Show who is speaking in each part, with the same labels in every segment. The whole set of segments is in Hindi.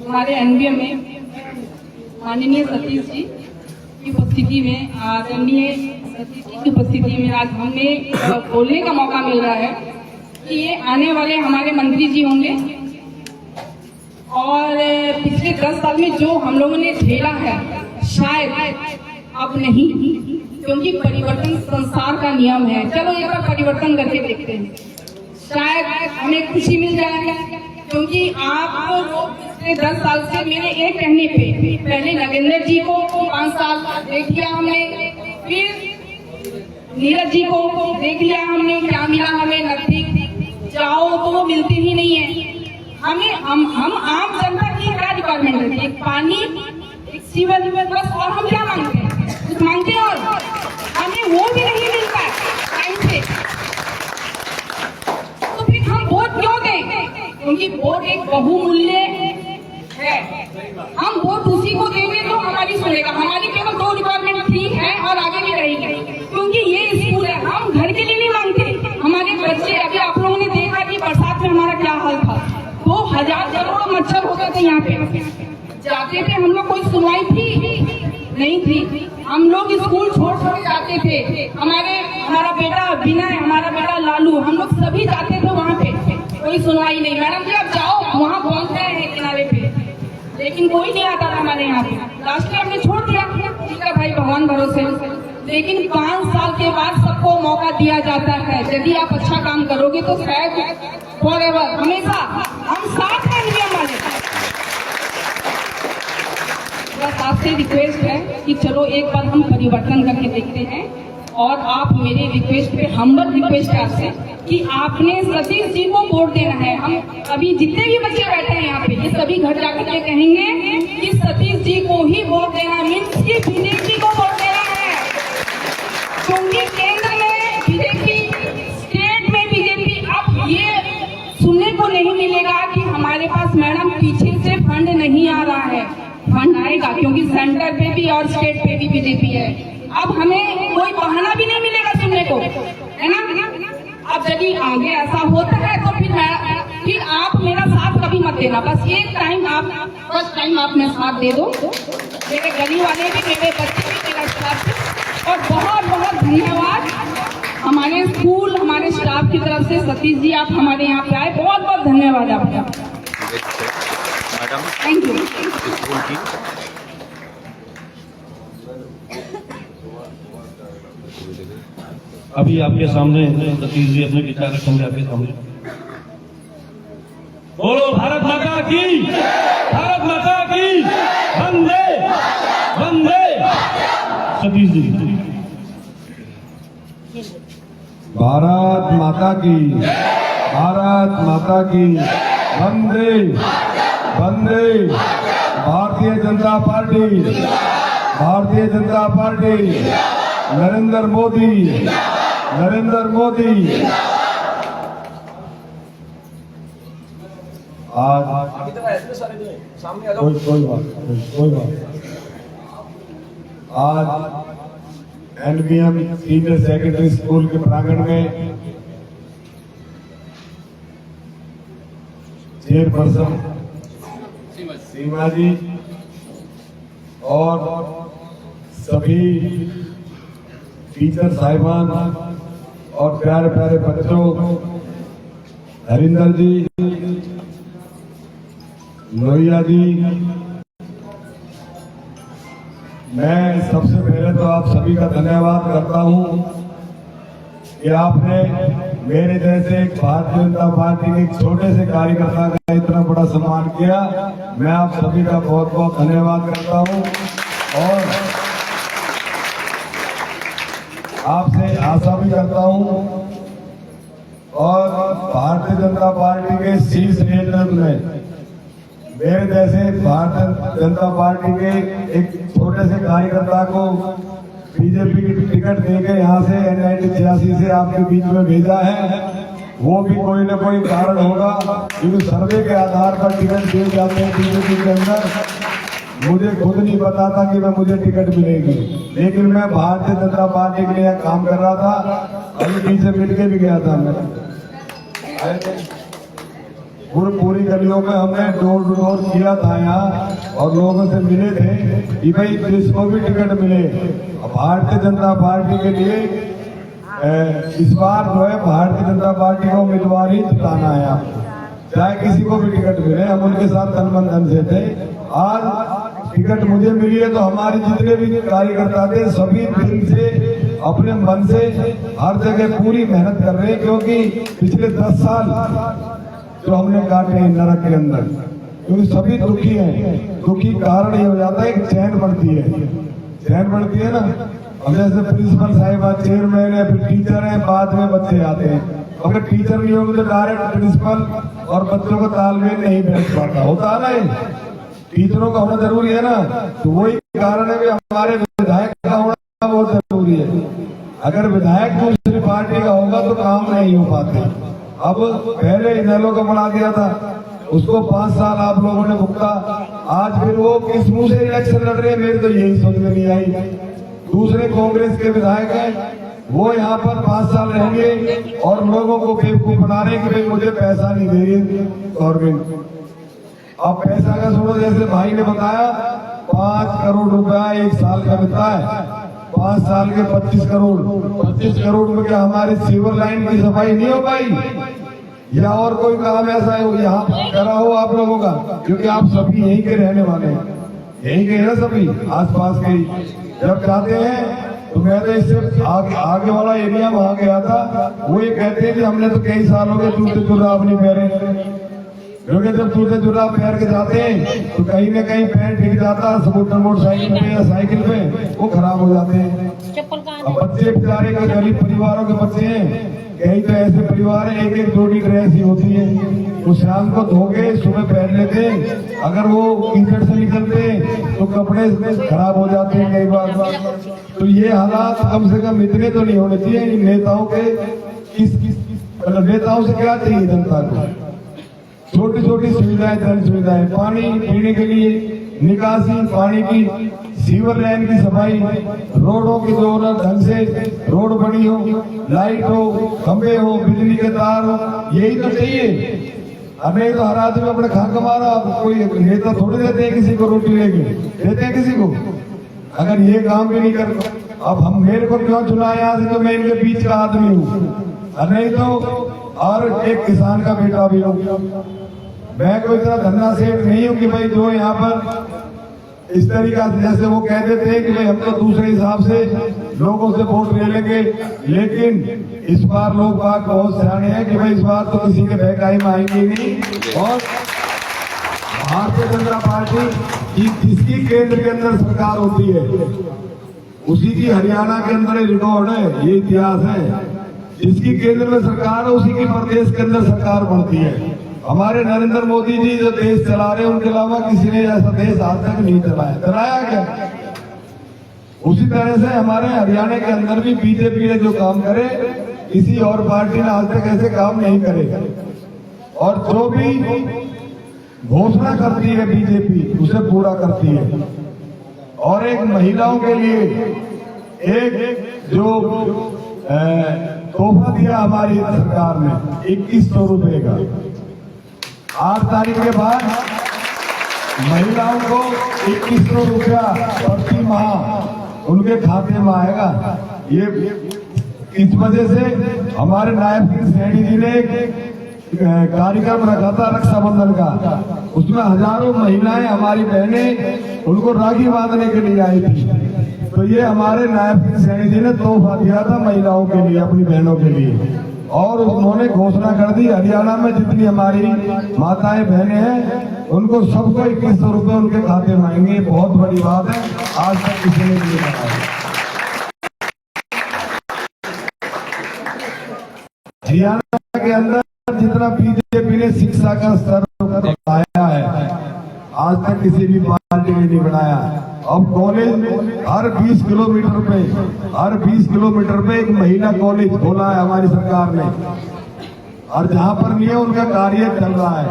Speaker 1: हमारे एनबीएम में माननीय सतीश जी की उपस्थिति में, आदरणीय सतीश जी की उपस्थिति में आज हमें बोलने का मौका मिल रहा है कि ये आने वाले हमारे मंत्री जी होंगे और पिछले 10 साल में जो हम लोगों ने झेला है शायद अब नहीं, क्योंकि परिवर्तन संसार का नियम है। चलो एक बार परिवर्तन करके देखते हैं, शायद हमें खुशी मिल जाएगी। क्योंकि आपको पिछले 10 साल से मेरे एक कहने पे पहले नगेंद्र जी को 5 साल देख लिया हमने, फिर नीरज जी को देख लिया हमने, क्या मिला हमें? नजदीक जाओ तो वो मिलते ही नहीं है हमें। हम आम जनता की क्या रिक्वायरमेंट है? एक पानी, एक सीवर, बस। और हम क्या मांगते हैं? कुछ मांगते हैं और हमें वो भी नहीं मिलता टाइम से। तो फिर हम वोट क्यों दें? क्योंकि वोट एक बहुमूल्य है। हम वोट उसी को देंगे तो हमारी सुनेगा। हमारी केवल 2 रिक्वायरमेंट थी है और आगे भी रहेगी, क्योंकि ये स्कूल है। हम घर के लिए नहीं मांगते, हमारे बच्चे, अभी आप लोगों ने देखा कि बरसात में हमारा क्या हाल था। 2000 करोड़ मच्छर हो गए थे यहाँ पे, जाते थे हम लोग, कोई सुनवाई थी नहीं थी। हम लोग स्कूल छोड़ जाते थे। हमारा बेटा विनय, हमारा बेटा लालू, हम लोग सभी जाते थे वहाँ पे, कोई सुनवाई नहीं। मैडम जी आप जाओ, वहाँ पहुँच गए हैं किनारे पे, लेकिन कोई नहीं आता था हमारे यहाँ पे। लास्ट में हमने छोड़ दिया, ठीक है भाई, भगवान भरोसे। लेकिन 5 साल के बाद सबको मौका दिया जाता है। यदि आप अच्छा काम करोगे तो शायद फॉरएवर, हमेशा हम साथ रहेंगे हमारे। बस आपसे रिक्वेस्ट है कि चलो एक बार हम परिवर्तन करके देखते हैं। और आप मेरे रिक्वेस्ट पे, हम्बल रिक्वेस्ट है आपसे कि आपने सतीश जी को वोट देना है। हम अभी जितने भी बच्चे बैठे हैं यहाँ पे, ये सभी घर जाकर के कहेंगे कि सतीश जी को ही वोट देना, मीन्स की बीजेपी को वोट देना है। क्योंकि केंद्र में बीजेपी, स्टेट में बीजेपी। अब ये सुनने को नहीं मिलेगा कि हमारे पास मैडम पीछे से फंड नहीं आ रहा है। फंड आएगा, क्योंकि सेंटर पे भी और स्टेट पे भी बीजेपी है। अब हमें कोई बहाना भी नहीं मिलेगा सुनने को, है ना? अब यदि आगे ऐसा होता है तो फिर आप मेरा साथ कभी मत देना। बस एक टाइम आप, फर्स्ट टाइम आप मेरा साथ दे दो, मेरे गली वाले भी, मेरे बच्चे भी, मेरा स्टाफ। और बहुत बहुत धन्यवाद हमारे स्कूल, हमारे स्टाफ की तरफ से। सतीश जी आप हमारे यहाँ पे आए, बहुत बहुत धन्यवाद आपका। Thank you.
Speaker 2: अभी आपके सामने सतीश जी अपने विचार रखेंगे आपके सामने। बोलो भारत माता की, भारत माता की, वंदे वंदे। सतीश जी।
Speaker 3: भारत माता की, भारत माता की, वंदे वंदे। Bharatiya Janata party, Bharatiya Janata party, Narendra Modi, Narendra Modi. आज कोई बात आज एनबीएम सीनियर सेकेंडरी स्कूल के प्रांगण में चेयरपर्सन सीमा जी और सभी टीचर साहिबान और प्यारे प्यारे बच्चों, हरिंदर जी, लोहिया जी, मैं सबसे पहले तो आप सभी का धन्यवाद करता हूं कि आपने मेरे जैसे एक भारतीय जनता पार्टी के एक छोटे से कार्यकर्ता का इतना बड़ा सम्मान किया। मैं आप सभी का बहुत बहुत धन्यवाद करता हूं और आपसे आशा भी करता हूं और भारतीय जनता पार्टी के शीर्ष नेतृत्व में मेरे जैसे भारतीय जनता पार्टी के एक छोटे से कार्यकर्ता को बीजेपी की टिकट देकर यहाँ से N1986 से आपके बीच में भेजा है। वो भी कोई न कोई कारण होगा, क्योंकि सर्वे के आधार पर टिकट दिए जाते हैं बीजेपी के अंदर। मुझे खुद नहीं पता था कि मुझे टिकट मिलेगी, लेकिन मैं भारतीय जनता पार्टी के लिए काम कर रहा था। अभी पीछे मिल के भी गया था मैं। पूरी गलियों में हमने डोर टू डोर किया था यहाँ और लोगों से मिले थे कि भाई जिसको भी टिकट मिले। भारतीय जनता पार्टी के लिए इस बार जो है भारतीय जनता पार्टी को उम्मीदवार ही जिताना है आपको, चाहे किसी को भी टिकट मिले। हम उनके साथ तन मन धन से थे। आज टिकट मुझे मिली है तो हमारे जितने भी कार्यकर्ता थे सभी दिल से अपने मन से हर जगह पूरी मेहनत कर रहे हैं, क्योंकि पिछले 10 साल जो हमने काटे हैं नरक के अंदर, क्योंकि सभी दुखी हैं। दुखी कारण ये हो जाता है कि चैन बढ़ती है ना। अब जैसे प्रिंसिपल साहिबा, चेयरमैन है, फिर टीचर है, बाद में बच्चे आते हैं। अगर टीचर नहीं होंगे तो डायरेक्ट प्रिंसिपल और बच्चों का तालमेल नहीं बैठ पाता, होता है ना। टीचरों का होना जरूरी है ना, तो वही कारण है कि हमारे विधायक का होना बहुत जरूरी है। अगर विधायक दूसरी पार्टी का होगा तो काम नहीं हो पाते। अब पहले इनेलो का बना दिया था, उसको 5 साल आप लोगों ने भुगता। आज फिर वो किस मुंह से इलेक्शन लड़ रहे हैं, मेरे तो यही समझ में नहीं आई। दूसरे कांग्रेस के विधायक हैं, वो यहाँ पर 5 साल रहेंगे और लोगों को बेवकूफ बना रहे कि भाई मुझे पैसा नहीं दे रही गवर्नमेंट। अब पैसा का छोड़ो, जैसे भाई ने बताया 5 करोड़ रुपया 1 साल का मिलता है, 5 साल के 25 करोड़ में क्या हमारे सीवर लाइन की सफाई नहीं हो पाई? या और कोई काम ऐसा है यहाँ करा हो आप लोगों का? क्योंकि आप सभी यहीं के रहने वाले हैं, यहीं के हैं सभी, आसपास के। जब जाते हैं तो मैं तो इससे आगे वाला एरिया वहां गया था, वो ये कहते हैं कि हमने तो कई साल हो गए जूते जुराब नहीं पहने, क्योंकि जब जूते जुराब पहन के जाते हैं तो कहीं न कहीं पैर टिक जाता, स्कूटर मोटरसाइकिल पे या साइकिल पे, वो खराब हो जाते हैं। अब बच्चे बेचारे के गरीब परिवारों के बच्चे हैं, कई तो ऐसे परिवार है 1-1 जोड़ी ड्रेस ही होती है, वो शाम को धोके सुबह पहन लेते हैं। अगर वो कीचड़ से निकलते तो कपड़े खराब हो जाते हैं कई बार। तो ये हालात कम से कम इतने तो नहीं होने चाहिए। नेताओं के मतलब नेताओं से क्या चाहिए जनता को? छोटी छोटी सुविधाएं, जन सुविधाएं, पानी पीने के लिए, निकासी पानी की, सीवर लाइन की सफाई, रोडों की जो ढंग से रोड बनी हो, लाइट हो, खंभे हो, बिजली के तार हो, यही तो चाहिए। हमें तो हर आदमी अपने खा कमा रहा, कोई नेता थोड़ी देते हैं किसी को रोटी लेके, देते हैं किसी को? अगर ये काम भी नहीं कर, अब हम मेरे को क्यों चुना यहाँ से? तो मैं इनके बीच का आदमी हूँ, नहीं तो और एक किसान का बेटा भी हूँ। मैं कोई इतना धंधा सेठ नहीं हूँ कि भाई जो यहाँ पर इस तरीका से, जैसे वो कह देते हैं कि भाई हम तो दूसरे हिसाब से लोगों से वोट ले लेंगे। लेकिन इस बार लोग बात बहुत सियाने हैं कि भाई इस बार तो किसी के बहकाई में आएंगे नहीं। और भारतीय जनता पार्टी की जिसकी केंद्र के अंदर सरकार होती है उसी की हरियाणा के अंदर रिकॉर्ड है, ये इतिहास है। जिसकी केंद्र में सरकार है उसी की प्रदेश के अंदर सरकार बढ़ती है। हमारे नरेंद्र मोदी जी जो देश चला रहे हैं उनके अलावा किसी ने ऐसा देश आज तक नहीं चलाया क्या? उसी तरह से हमारे हरियाणा के अंदर भी बीजेपी ने जो काम करे किसी और पार्टी ने आज तक ऐसे काम नहीं करे। और जो भी घोषणा करती है बीजेपी उसे पूरा करती है। और एक महिलाओं के लिए एक जो तोहफा दिया हमारी सरकार ने 2100 रुपए का, 8 तारीख के बाद महिलाओं को 2100 रुपया प्रति माह उनके खाते में आएगा। ये इस वजह से हमारे नायब सिंह सैनी जी ने एक कार्यक्रम रखा था रक्षाबंधन का, उसमें हजारों महिलाएं हमारी बहनें उनको राखी बांधने के लिए आई थी। तो ये हमारे नायब सिंह सैनी जी ने तोहफा दिया था महिलाओं के लिए, अपनी बहनों के लिए। और उन्होंने घोषणा कर दी हरियाणा में जितनी हमारी माताएं बहनें हैं उनको सबको 2100 रुपए उनके खाते में आएंगे। बहुत बड़ी बात है, आज तक किसी ने नहीं बताया। हरियाणा के अंदर जितना बीजेपी ने शिक्षा का स्तर बढ़ाया है आज तक किसी भी पार्टी ने नहीं बढ़ाया। अब कॉलेज हर 20 किलोमीटर पे एक महिला कॉलेज खोला है हमारी सरकार ने, और जहां पर नहीं है उनका कार्य चल रहा है।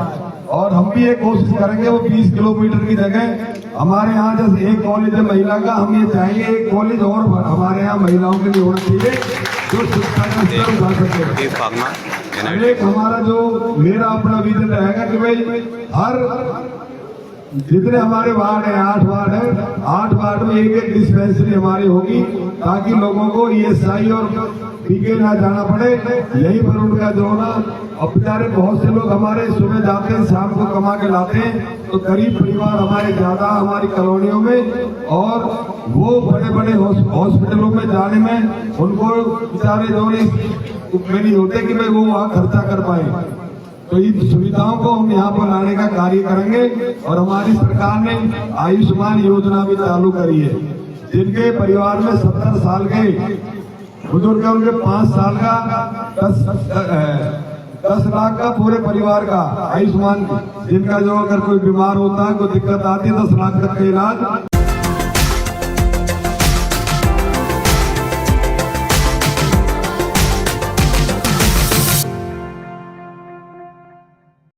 Speaker 3: और हम भी ये कोशिश करेंगे वो 20 किलोमीटर की जगह हमारे यहाँ जैसे एक कॉलेज है महिला का, हम ये चाहेंगे एक कॉलेज और हमारे यहाँ महिलाओं के लिए होना चाहिए जो शिक्षा का स्तर उठा सके। एक हमारा जो मेरा अपना विजन रहेगा कि भाई हर जितने हमारे वार्ड हैं 8 वार्ड है, 8 वार्ड में एक डिस्पेंसरी हमारी होगी ताकि लोगों को ESI और पीके ना जाना पड़े, यहीं पर उनका जो ना। अब बेचारे बहुत से लोग हमारे सुबह जाते हैं शाम को कमा के लाते हैं, तो गरीब परिवार हमारे ज्यादा हमारी कॉलोनियों में, और वो बड़े बड़े हॉस्पिटलों में जाने में उनको बेचारे जो नहीं होते कि भाई वो वहाँ खर्चा कर पाए। तो इन सुविधाओं को हम यहाँ पर लाने का कार्य करेंगे। और हमारी सरकार ने आयुष्मान योजना भी चालू करी है, जिनके परिवार में 70 साल के बुजुर्ग है, उनके 5 साल का 10 लाख का पूरे परिवार का आयुष्मान, जिनका जो अगर कोई बीमार होता है, कोई दिक्कत आती है, 10 लाख तक का इलाज